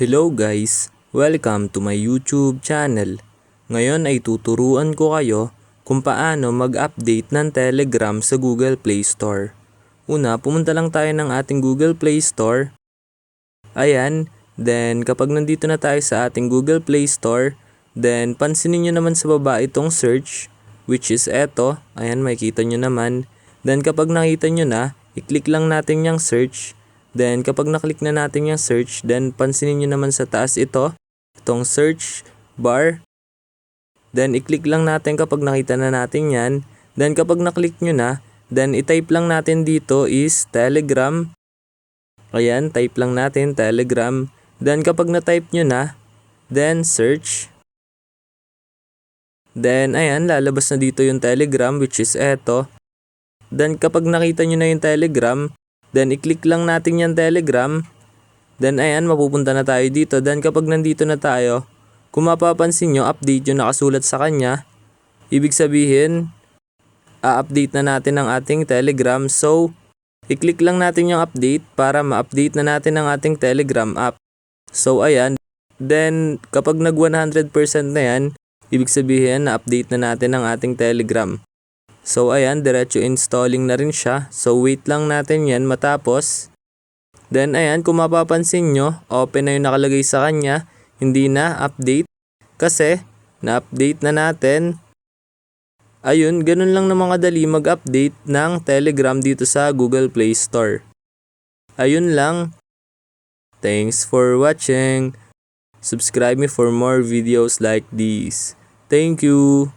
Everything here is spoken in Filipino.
Hello guys! Welcome to my YouTube channel. Ngayon ay tuturuan ko kayo kung paano mag-update ng Telegram sa Google Play Store. Una, pumunta lang tayo ng ating Google Play Store. Ayan, then kapag nandito na tayo sa ating Google Play Store, then pansinin nyo naman sa baba itong search, which is eto. Ayan, makikita nyo naman. Then kapag nakita nyo na, i-click lang natin yung search. Then kapag naklik na natin yung search, then pansinin nyo naman sa taas itong search bar. Then i-click lang natin kapag nakita na natin yan. Then kapag naklik nyo na, then i-type lang natin dito is Telegram. Ayan, type lang natin Telegram. Then kapag na-type nyo na, then search. Then ayan, lalabas na dito yung Telegram, which is eto. Then kapag nakita nyo na yung Telegram, then i-click lang natin yung Telegram. Then ayan, mapupunta na tayo dito. Then kapag nandito na tayo, kung mapapansin nyo, update yung nakasulat sa kanya. Ibig sabihin, update na natin ang ating Telegram. So, i-click lang natin yung update para ma-update na natin ang ating Telegram app. So ayan, then kapag nag 100% na yan, ibig sabihin na-update na natin ang ating Telegram. So ayan, diretso installing na rin siya. So wait lang natin yan matapos. Then ayan, kung mapapansin nyo, open na yung nakalagay sa kanya. Hindi na update kasi na-update na natin. Ayun, ganun lang na mga dali mag-update ng Telegram dito sa Google Play Store. Ayun lang. Thanks for watching. Subscribe me for more videos like these. Thank you.